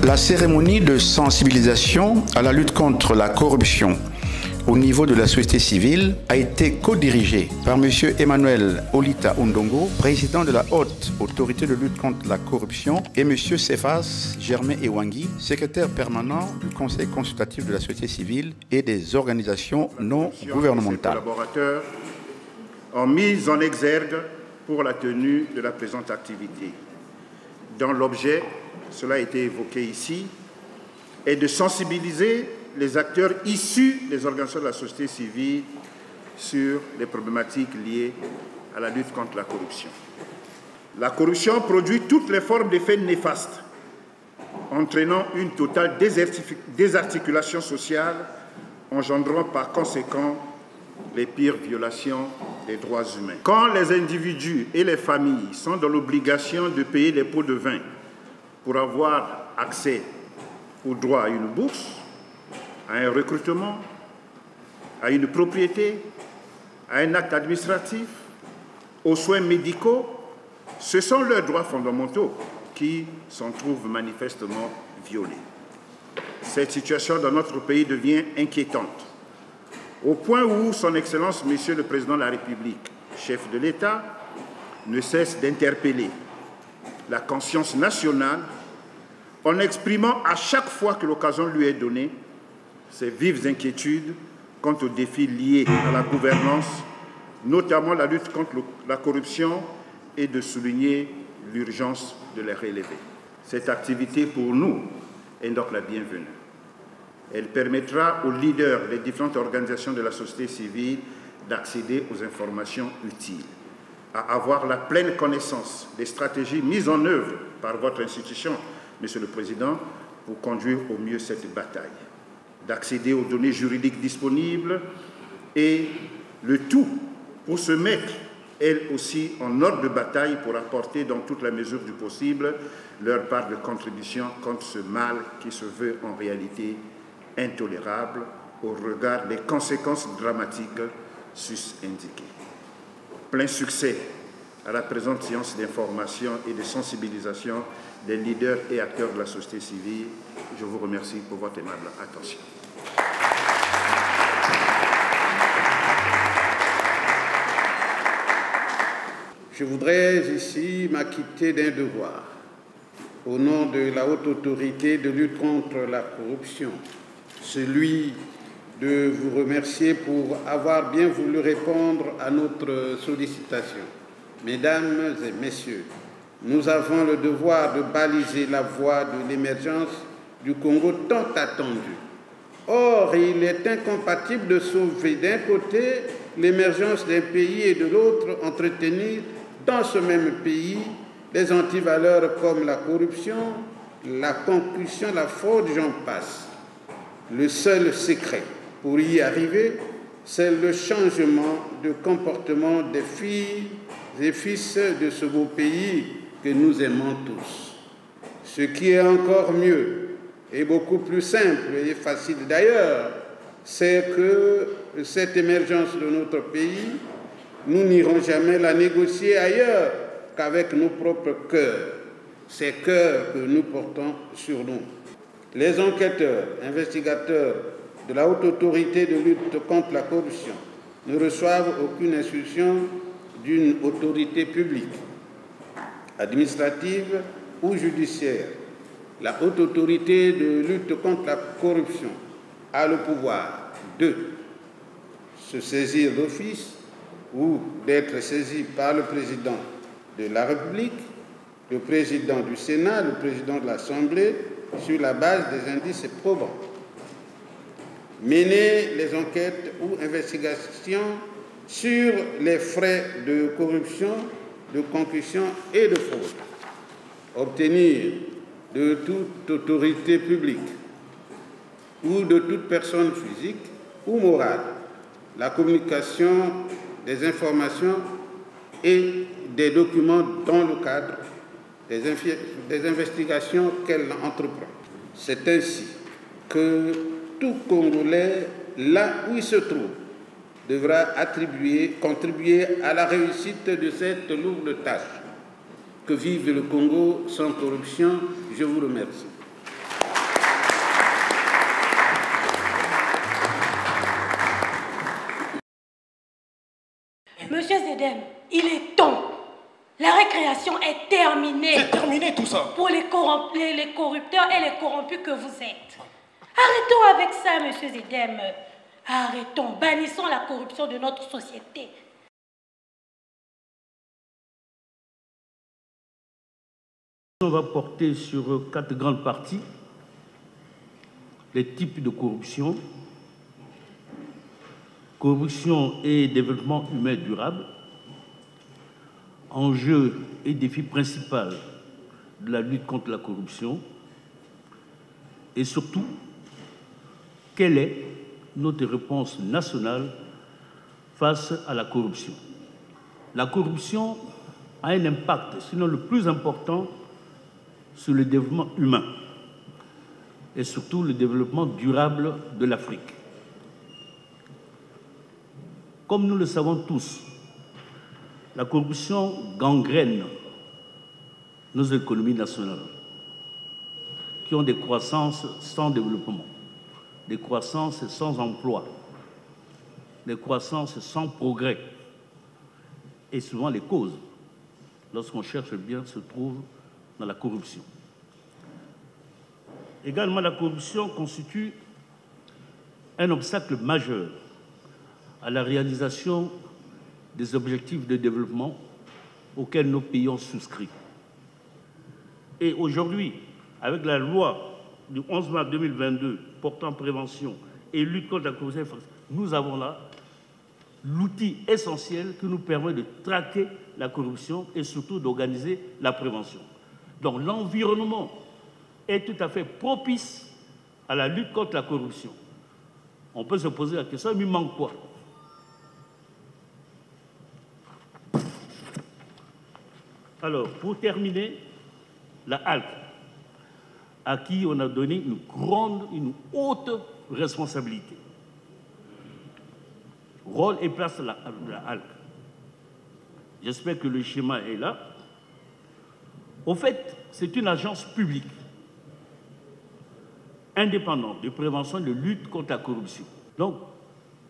La cérémonie de sensibilisation à la lutte contre la corruption au niveau de la société civile a été co-dirigée par M. Emmanuel Olita Ondongo, président de la Haute Autorité de lutte contre la corruption, et M. Cephas Germain Ewangi, secrétaire permanent du Conseil consultatif de la société civile et des organisations non gouvernementales. Les collaborateurs ont mis en exergue pour la tenue de la présente activité, dont l'objet, cela a été évoqué ici, est de sensibiliser les acteurs issus des organisations de la société civile sur les problématiques liées à la lutte contre la corruption. La corruption produit toutes les formes d'effets néfastes, entraînant une totale désarticulation sociale, engendrant par conséquent les pires violations des droits humains. Quand les individus et les familles sont dans l'obligation de payer les pots de vin pour avoir accès au droit à une bourse, à un recrutement, à une propriété, à un acte administratif, aux soins médicaux, ce sont leurs droits fondamentaux qui s'en trouvent manifestement violés. Cette situation dans notre pays devient inquiétante, au point où son Excellence, Monsieur le Président de la République, chef de l'État, ne cesse d'interpeller la conscience nationale en exprimant à chaque fois que l'occasion lui est donnée ses vives inquiétudes quant aux défis liés à la gouvernance, notamment la lutte contre la corruption, et de souligner l'urgence de les relever. Cette activité, pour nous, est donc la bienvenue. Elle permettra aux leaders des différentes organisations de la société civile d'accéder aux informations utiles, à avoir la pleine connaissance des stratégies mises en œuvre par votre institution, Monsieur le Président, pour conduire au mieux cette bataille, d'accéder aux données juridiques disponibles et le tout pour se mettre, elles aussi, en ordre de bataille pour apporter dans toute la mesure du possible leur part de contribution contre ce mal qui se veut en réalité intolérable au regard des conséquences dramatiques sus-indiquées. Plein succès à la présente séance d'information et de sensibilisation des leaders et acteurs de la société civile. Je vous remercie pour votre aimable attention. Je voudrais ici m'acquitter d'un devoir au nom de la Haute Autorité de lutte contre la corruption, celui de vous remercier pour avoir bien voulu répondre à notre sollicitation. Mesdames et messieurs, nous avons le devoir de baliser la voie de l'émergence du Congo tant attendue. Or, il est incompatible de sauver d'un côté l'émergence d'un pays et de l'autre entretenir dans ce même pays des antivaleurs comme la corruption, la concussion, la fraude, j'en passe. Le seul secret pour y arriver, c'est le changement de comportement des filles et fils de ce beau pays que nous aimons tous. Ce qui est encore mieux et beaucoup plus simple et facile d'ailleurs, c'est que cette émergence de notre pays, nous n'irons jamais la négocier ailleurs qu'avec nos propres cœurs, ces cœurs que nous portons sur nous. Les enquêteurs, investigateurs de la Haute Autorité de lutte contre la corruption ne reçoivent aucune instruction d'une autorité publique, administrative ou judiciaire. La Haute Autorité de lutte contre la corruption a le pouvoir de se saisir d'office ou d'être saisi par le président de la République, le président du Sénat, le président de l'Assemblée, sur la base des indices probants. Mener les enquêtes ou investigations sur les frais de corruption, de concussion et de fraude. Obtenir de toute autorité publique ou de toute personne physique ou morale la communication des informations et des documents dans le cadre des investigations qu'elle entreprend. C'est ainsi que tout Congolais, là où il se trouve, devra contribuer à la réussite de cette lourde tâche. Que vive le Congo sans corruption. Je vous remercie. Monsieur Zedem, il est temps. La récréation est terminée. C'est terminé tout ça. Pour les corrupteurs et les corrompus que vous êtes. Arrêtons avec ça, Monsieur Zedem. Arrêtons, bannissons la corruption de notre société. On va porter sur 4 grandes parties les types de corruption, corruption et développement humain durable, enjeux et défis principaux de la lutte contre la corruption et surtout, quelle est notre réponse nationale face à la corruption. La corruption a un impact, sinon le plus important, sur le développement humain et surtout le développement durable de l'Afrique. Comme nous le savons tous, la corruption gangrène nos économies nationales qui ont des croissances sans développement, des croissances sans emploi, des croissances sans progrès. Et souvent les causes, lorsqu'on cherche bien, se trouvent dans la corruption. Également, la corruption constitue un obstacle majeur à la réalisation des objectifs de développement auxquels nos pays ont souscrit. Et aujourd'hui, avec la loi du 11 mars 2022 portant prévention et lutte contre la corruption, nous avons là l'outil essentiel qui nous permet de traquer la corruption et surtout d'organiser la prévention. Donc l'environnement est tout à fait propice à la lutte contre la corruption. On peut se poser la question, mais il manque quoi? Alors, pour terminer, la HALC, à qui on a donné une haute responsabilité. Rôle et place de la HALC. J'espère que le schéma est là. Au fait, c'est une agence publique indépendante de prévention et de lutte contre la corruption. Donc,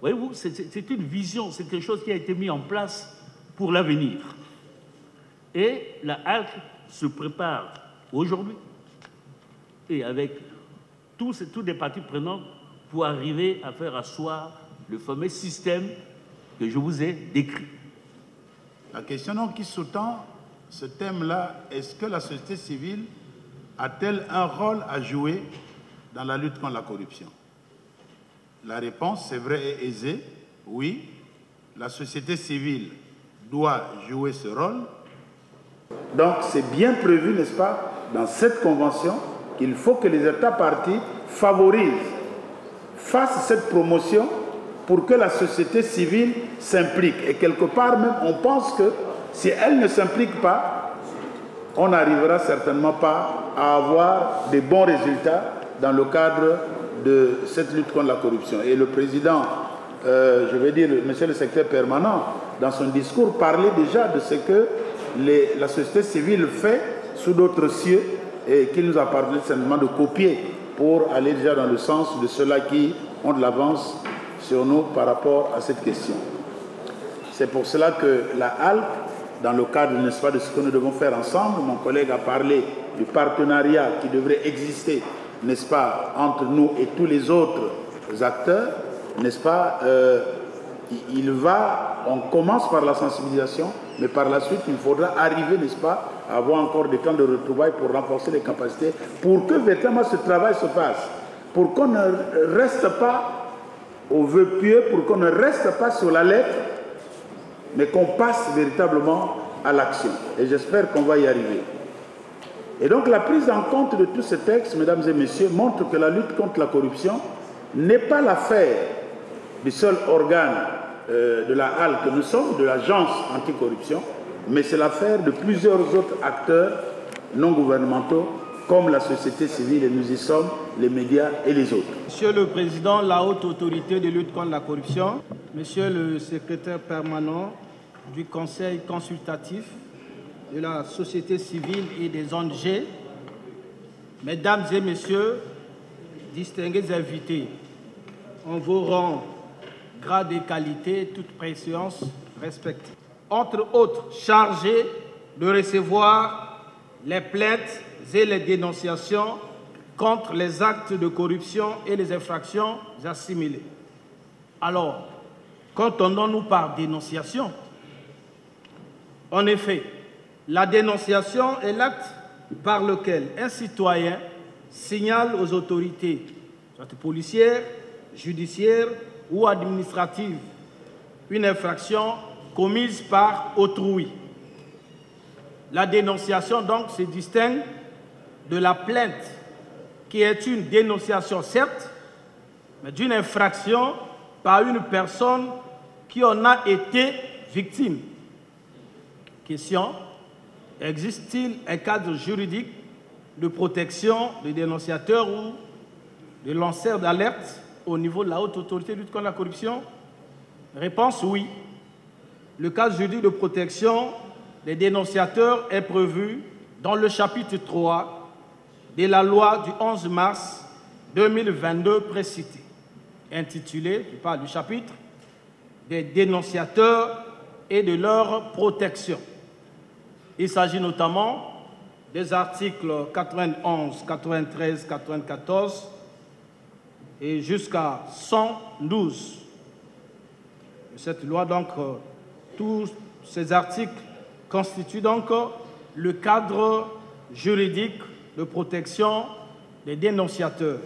voyez-vous, c'est une vision, c'est quelque chose qui a été mis en place pour l'avenir. Et la HALC se prépare aujourd'hui et avec tous les parties prenantes pour arriver à faire asseoir le fameux système que je vous ai décrit. La question donc qui sous-tend ce thème-là, est-ce que la société civile a-t-elle un rôle à jouer dans la lutte contre la corruption? La réponse, c'est vrai et aisée, oui. La société civile doit jouer ce rôle. Donc c'est bien prévu, n'est-ce pas, dans cette convention, qu'il faut que les États parties favorisent, fassent cette promotion pour que la société civile s'implique. Et quelque part même, on pense que si elle ne s'implique pas, on n'arrivera certainement pas à avoir des bons résultats dans le cadre de cette lutte contre la corruption. Et le président, je vais dire, monsieur le secrétaire permanent, dans son discours, parlait déjà de ce que la société civile fait sous d'autres cieux et qu'il nous a parlé simplement de copier pour aller déjà dans le sens de ceux-là qui ont de l'avance sur nous par rapport à cette question. C'est pour cela que la HALC, dans le cadre, n'est-ce pas, de ce que nous devons faire ensemble, mon collègue a parlé du partenariat qui devrait exister, n'est-ce pas, entre nous et tous les autres acteurs, n'est-ce pas, on commence par la sensibilisation, mais par la suite, il faudra arriver, n'est-ce pas, à avoir encore des temps de retrouvailles pour renforcer les capacités, pour que véritablement ce travail se fasse, pour qu'on ne reste pas au vœu pieux, pour qu'on ne reste pas sur la lettre, mais qu'on passe véritablement à l'action. Et j'espère qu'on va y arriver. Et donc la prise en compte de tous ces textes, mesdames et messieurs, montre que la lutte contre la corruption n'est pas l'affaire du seul organe de la HALC que nous sommes, de l'agence anticorruption, mais c'est l'affaire de plusieurs autres acteurs non gouvernementaux comme la société civile, et nous y sommes, les médias et les autres. Monsieur le Président, la haute autorité de lutte contre la corruption, Monsieur le secrétaire permanent du Conseil consultatif de la société civile et des ONG, Mesdames et Messieurs, distingués invités, en vos rangs, grades et qualités, toute préséance respectée. entre autres chargés de recevoir les plaintes et les dénonciations contre les actes de corruption et les infractions assimilées. Alors, qu'entendons-nous par dénonciation? En effet, la dénonciation est l'acte par lequel un citoyen signale aux autorités, soit policières, judiciaires ou administratives, une infraction commise par autrui. La dénonciation, donc, se distingue de la plainte, qui est une dénonciation, certes, mais d'une infraction par une personne qui en a été victime. Question: existe-t-il un cadre juridique de protection des dénonciateurs ou des lanceurs d'alerte au niveau de la Haute Autorité de lutte contre la corruption? Réponse: oui. Le cadre juridique de protection des dénonciateurs est prévu dans le chapitre 3 de la loi du 11 mars 2022 précitée, intitulé, je parle du chapitre des dénonciateurs et de leur protection. Il s'agit notamment des articles 91, 93, 94 et jusqu'à 112 de cette loi. Donc, tous ces articles constituent donc le cadre juridique de protection des dénonciateurs.